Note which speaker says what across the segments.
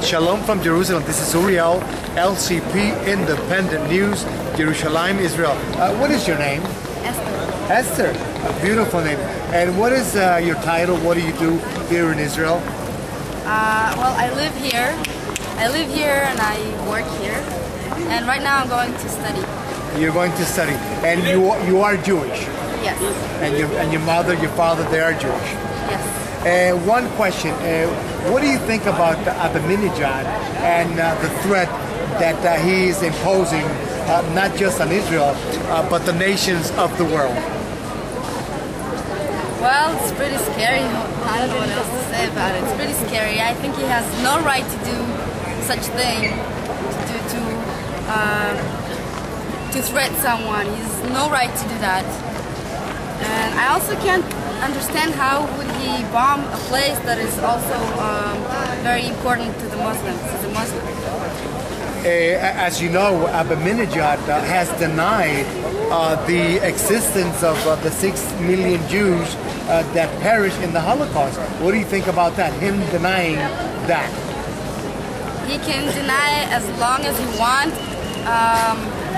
Speaker 1: Shalom from Jerusalem. This is Uriel, LCP Independent News, Jerusalem, Israel. What is your name?
Speaker 2: Esther.
Speaker 1: Esther. A beautiful name. And what is your title? What do you do here in Israel?
Speaker 2: Well, I live here. I live here and I work here. And right now I'm going to study.
Speaker 1: You're going to study. And you are Jewish?
Speaker 2: Yes.
Speaker 1: And your mother, your father, they are Jewish?
Speaker 2: Yes.
Speaker 1: One question. What do you think about Ahmadinejad and the threat that he is imposing, not just on Israel, but the nations of the world?
Speaker 2: Well, it's pretty scary. I don't know what else to say about it. It's pretty scary. I think he has no right to do such thing, to threat someone. He has no right to do that. And I also can't understand how would he bomb a place that is also very important to the Muslims. He's a Muslim.
Speaker 1: As you know, Ahmadinejad has denied the existence of the 6 million Jews that perished in the Holocaust. What do you think about that? Him denying that?
Speaker 2: He can deny it as long as he wants.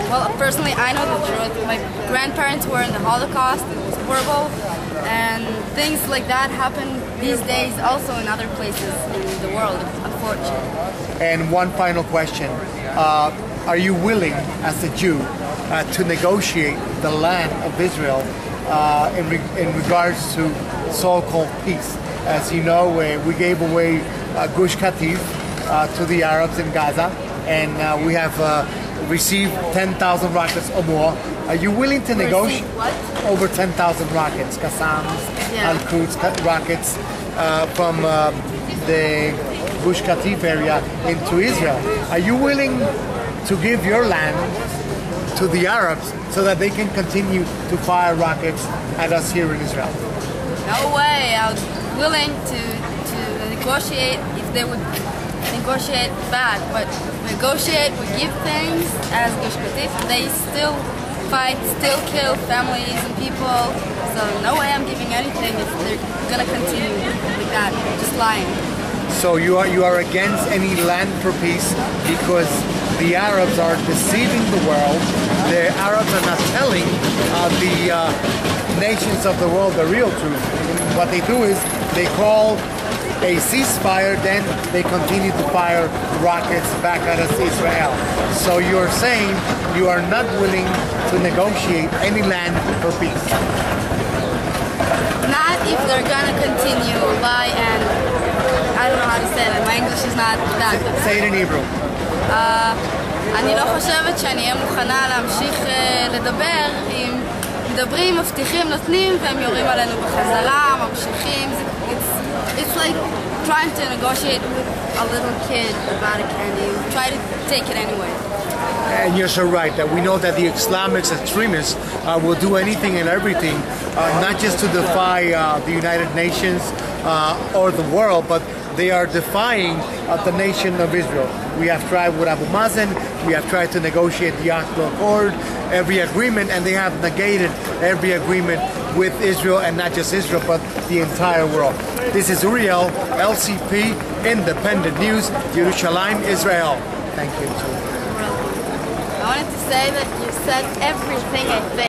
Speaker 2: Well, personally, I know the truth. My grandparents were in the Holocaust. It was horrible. And things like that happen these days also in other places in the world, unfortunately.
Speaker 1: And one final question. Are you willing, as a Jew, to negotiate the land of Israel in regards to so-called peace? As you know, we gave away Gush Katif to the Arabs in Gaza, and we have received 10,000 rockets or more. Are you willing to negotiate?
Speaker 2: What?
Speaker 1: Over 10,000 rockets, Qassams,
Speaker 2: Yeah.
Speaker 1: Al-Quds rockets from the Gush Katif area into Israel. Are you willing to give your land to the Arabs so that they can continue to fire rockets at us here in Israel?
Speaker 2: No way. I was willing to negotiate if they would negotiate bad, but negotiate, we give things as Gush Katif, and they still fight, still kill families and people. So no way I'm giving anything if they're gonna continue like that, just lying.
Speaker 1: So you are against any land for peace because the Arabs are deceiving the world. The Arabs are not telling the nations of the world the real truth. What they do is they call a ceasefire, then they continue to fire rockets back at us, Israel. So you're saying you are not willing to negotiate any land for peace?
Speaker 2: Not if they're gonna continue lie and I don't know how to say that. My English is not that good.
Speaker 1: Say it in Hebrew.
Speaker 2: אני לא חושבת שאני אהיה מוכנה להמשיך לדבר אם מדברים, מבטיחים, נותנים והם יורים עלינו בחזרה, ממשיכים. It's like trying to negotiate with a little kid about a candy. You try to take it anyway.
Speaker 1: And you're so right that we know that the Islamic extremists will do anything and everything, not just to defy the United Nations or the world, but they are defying the nation of Israel. We have tried with Abu Mazen, we have tried to negotiate the Oslo Accord, every agreement, and they have negated every agreement with Israel, and not just Israel, but the entire world. This is Uriel, LCP, Independent News, Jerusalem, Israel. Thank you.
Speaker 2: I wanted to say that you said everything I think.